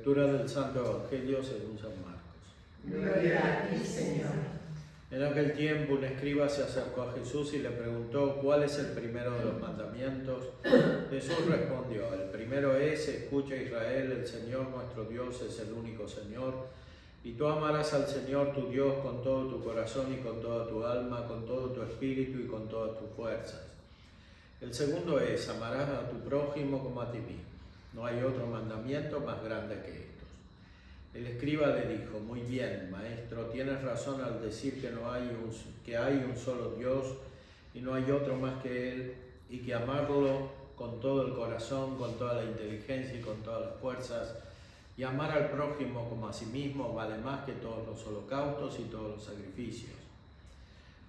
Lectura del Santo Evangelio según San Marcos. Gloria a ti, Señor. En aquel tiempo un escriba se acercó a Jesús y le preguntó cuál es el primero de los mandamientos. Jesús respondió: el primero es: escucha Israel, el Señor nuestro Dios es el único Señor, y tú amarás al Señor tu Dios con todo tu corazón y con toda tu alma, con todo tu espíritu y con todas tus fuerzas. El segundo es: amarás a tu prójimo como a ti mismo. No hay otro mandamiento más grande que estos. El escriba le dijo: muy bien, maestro, tienes razón al decir que hay un solo Dios y no hay otro más que Él, y que amarlo con todo el corazón, con toda la inteligencia y con todas las fuerzas, y amar al prójimo como a sí mismo vale más que todos los holocaustos y todos los sacrificios.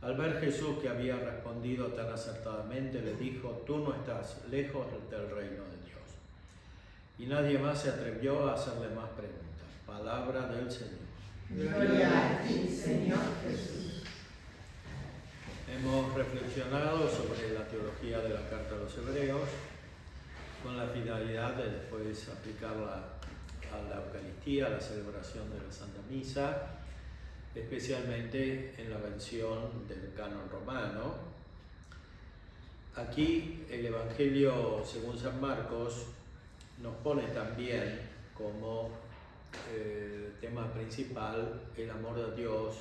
Al ver Jesús que había respondido tan acertadamente, le dijo: tú no estás lejos del reino de Dios. Y nadie más se atrevió a hacerle más preguntas. Palabra del Señor. Gloria a ti, Señor Jesús. Hemos reflexionado sobre la teología de la Carta a los Hebreos con la finalidad de después aplicarla a la Eucaristía, a la celebración de la Santa Misa, especialmente en la versión del Canon Romano. Aquí el Evangelio según San Marcos nos pone también como tema principal el amor de Dios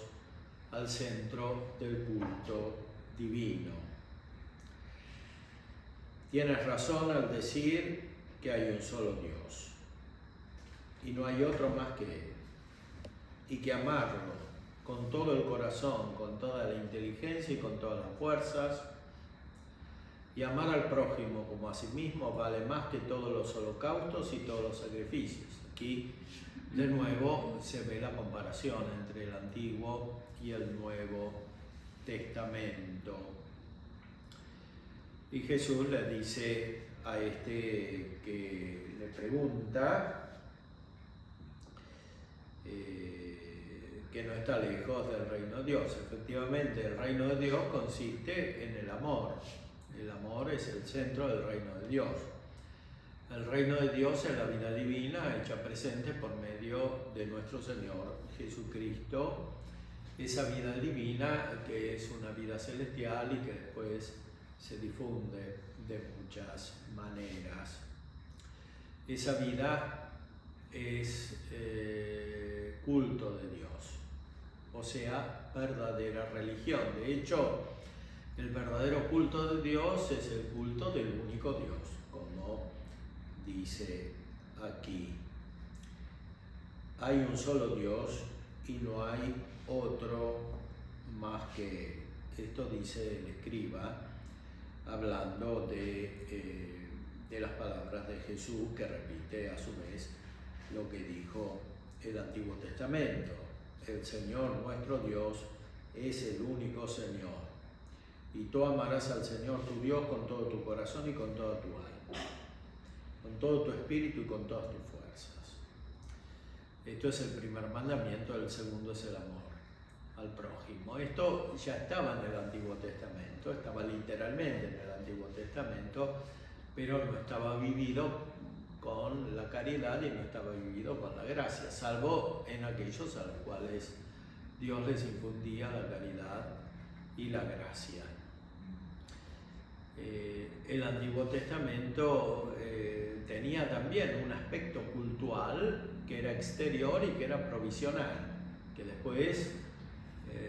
al centro del culto divino. Tienes razón al decir que hay un solo Dios y no hay otro más que Él, y que amarlo con todo el corazón, con toda la inteligencia y con todas las fuerzas, y amar al prójimo como a sí mismo vale más que todos los holocaustos y todos los sacrificios. Aquí de nuevo se ve la comparación entre el Antiguo y el Nuevo Testamento. Y Jesús le dice a este que le pregunta que no está lejos del reino de Dios. Efectivamente, el reino de Dios consiste en el amor. El amor es el centro del reino de Dios. El reino de Dios es la vida divina hecha presente por medio de nuestro Señor Jesucristo. Esa vida divina que es una vida celestial y que después se difunde de muchas maneras. Esa vida es culto de Dios, o sea, verdadera religión. De hecho, el verdadero culto de Dios es el culto del único Dios, como dice aquí. Hay un solo Dios y no hay otro más que Él. Esto dice el escriba, hablando de las palabras de Jesús, que repite a su vez lo que dijo el Antiguo Testamento. El Señor nuestro Dios es el único Señor. Y tú amarás al Señor tu Dios con todo tu corazón y con toda tu alma, con todo tu espíritu y con todas tus fuerzas. Esto es el primer mandamiento. El segundo es el amor al prójimo. Esto ya estaba en el Antiguo Testamento, estaba literalmente en el Antiguo Testamento, pero no estaba vivido con la caridad y no estaba vivido con la gracia, salvo en aquellos a los cuales Dios les infundía la caridad y la gracia. El Antiguo Testamento tenía también un aspecto cultural que era exterior y que era provisional, que después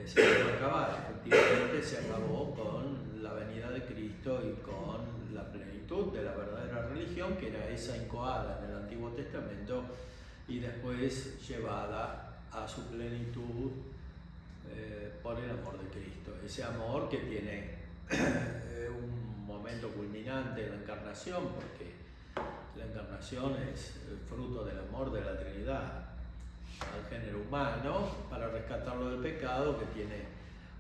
se pudo acabar. Efectivamente se acabó con la venida de Cristo y con la plenitud de la verdadera religión, que era esa incoada en el Antiguo Testamento y después llevada a su plenitud por el amor de Cristo. Ese amor que tiene un momento culminante en la encarnación, porque la encarnación es el fruto del amor de la Trinidad al género humano para rescatarlo del pecado, que tiene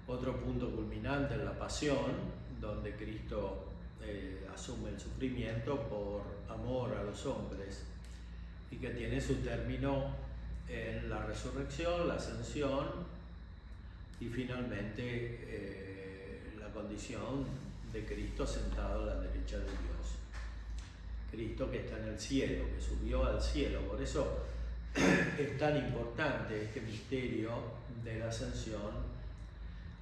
otro punto culminante en la pasión, donde Cristo asume el sufrimiento por amor a los hombres, y que tiene su término en la resurrección, la ascensión y finalmente la condición de Cristo sentado a la derecha de Dios. Cristo que está en el cielo, que subió al cielo. Por eso es tan importante este misterio de la ascensión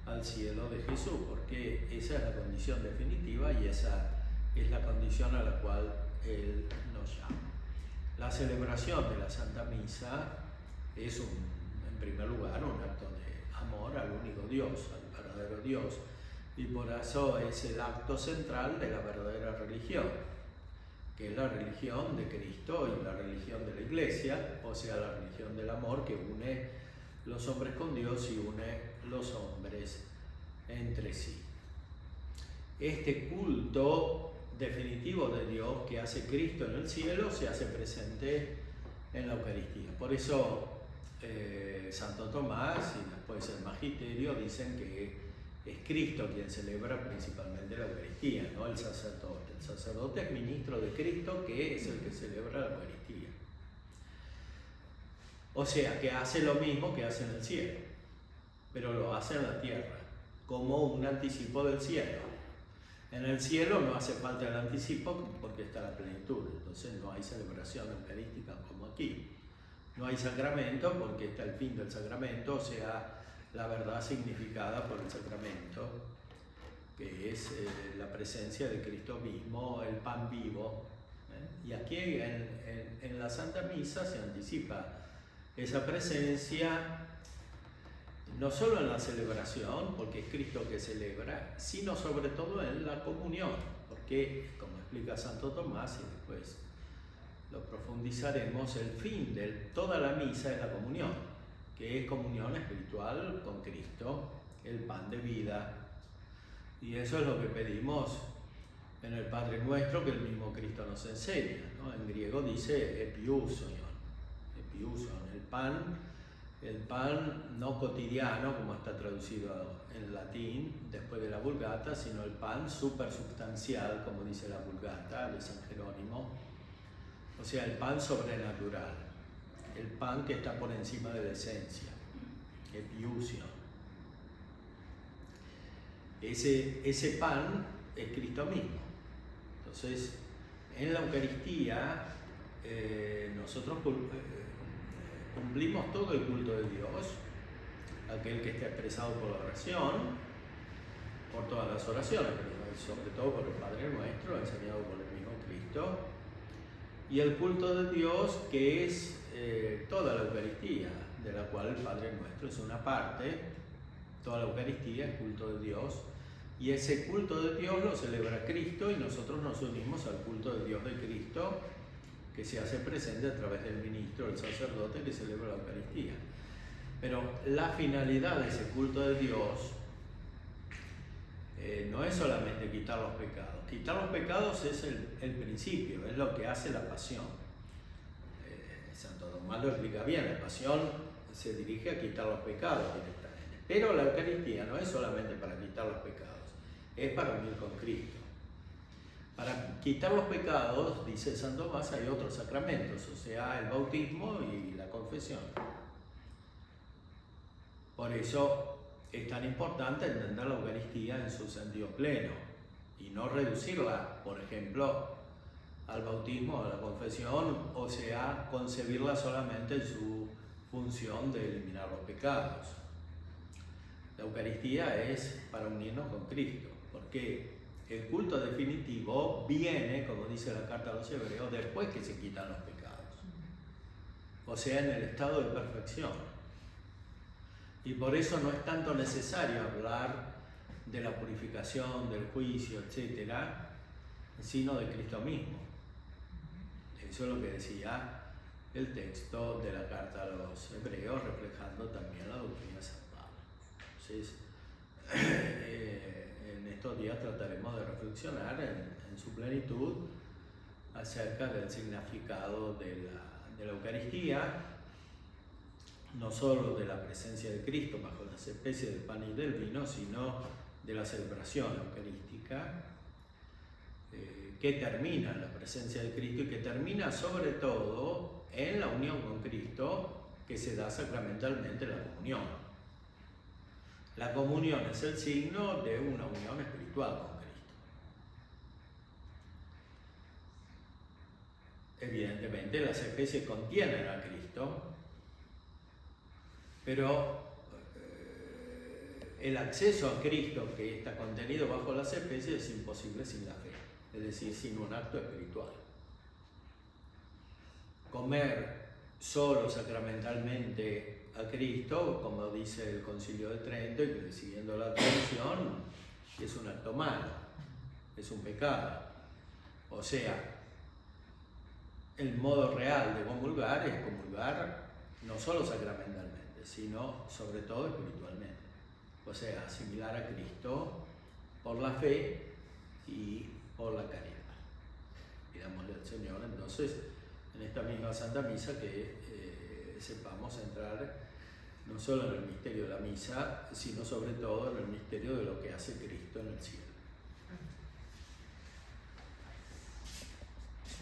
al cielo de Jesús, porque esa es la condición definitiva y esa es la condición a la cual Él nos llama. La celebración de la Santa Misa es en primer lugar un acto de amor al único Dios, al verdadero Dios, y por eso es el acto central de la verdadera religión, que es la religión de Cristo y la religión de la Iglesia, o sea, la religión del amor que une los hombres con Dios y une los hombres entre sí. Este culto definitivo de Dios que hace Cristo en el cielo se hace presente en la Eucaristía. Por eso Santo Tomás y después el Magisterio dicen que es Cristo quien celebra principalmente la Eucaristía, no el sacerdote. El sacerdote es ministro de Cristo, que es el que celebra la Eucaristía. O sea, que hace lo mismo que hace en el cielo, pero lo hace en la tierra, como un anticipo del cielo. En el cielo no hace falta el anticipo porque está la plenitud, entonces no hay celebración eucarística como aquí. No hay sacramento porque está el fin del sacramento, o sea, la verdad significada por el sacramento, que es la presencia de Cristo mismo, el pan vivo. Y aquí en la Santa Misa se anticipa esa presencia, no solo en la celebración, porque es Cristo que celebra, sino sobre todo en la comunión, porque, como explica Santo Tomás, y después lo profundizaremos, el fin de toda la misa es la comunión, que es comunión espiritual con Cristo, el pan de vida. Y eso es lo que pedimos en el Padre Nuestro, que el mismo Cristo nos enseña, ¿no? En griego dice epiousion, el pan no cotidiano, como está traducido en latín después de la Vulgata, sino el pan supersubstancial, como dice la Vulgata de San Jerónimo, o sea, el pan sobrenatural, el pan que está por encima de la esencia, epiousion. Ese pan es Cristo mismo. Entonces, en la Eucaristía nosotros cumplimos todo el culto de Dios, aquel que está expresado por la oración, por todas las oraciones, pero sobre todo por el Padre Nuestro, enseñado por el mismo Cristo, y el culto de Dios que es toda la Eucaristía, de la cual el Padre Nuestro es una parte. Toda la Eucaristía es culto de Dios, y ese culto de Dios lo celebra Cristo y nosotros nos unimos al culto de Dios de Cristo, que se hace presente a través del ministro, el sacerdote que celebra la Eucaristía. Pero la finalidad de ese culto de Dios no es solamente quitar los pecados. Quitar los pecados es el principio, es lo que hace la pasión. Santo Tomás lo explica bien, la pasión se dirige a quitar los pecados directamente. Pero la Eucaristía no es solamente para quitar los pecados, es para unir con Cristo. Para quitar los pecados, dice San Tomás, hay otros sacramentos, o sea, el bautismo y la confesión. Por eso es tan importante entender la Eucaristía en su sentido pleno y no reducirla, por ejemplo, al bautismo o a la confesión, o sea, concebirla solamente en su función de eliminar los pecados. La Eucaristía es para unirnos con Cristo, porque el culto definitivo viene, como dice la carta a los Hebreos, después que se quitan los pecados, o sea, en el estado de perfección. Y por eso no es tanto necesario hablar de la purificación, del juicio, etcétera, sino de Cristo mismo. Eso es lo que decía el texto de la carta a los Hebreos, reflejando también la doctrina de San Pablo. Entonces, en estos días trataremos de reflexionar en su plenitud acerca del significado de la Eucaristía, no solo de la presencia de Cristo bajo las especies del pan y del vino, sino de la celebración eucarística que termina en la presencia de Cristo y que termina sobre todo en la unión con Cristo que se da sacramentalmente en la comunión. La comunión es el signo de una unión espiritual con evidentemente las especies contienen a Cristo, pero el acceso a Cristo que está contenido bajo las especies es imposible sin la fe, es decir, sin un acto espiritual. Comer solo sacramentalmente a Cristo, como dice el Concilio de Trento, y siguiendo la tradición, es un acto malo, es un pecado. O sea, el modo real de comulgar es comulgar no solo sacramentalmente, sino sobre todo espiritualmente. O sea, asimilar a Cristo por la fe y por la caridad. Pidámosle al Señor entonces en esta misma Santa Misa que sepamos entrar no solo en el misterio de la misa, sino sobre todo en el misterio de lo que hace Cristo en el cielo.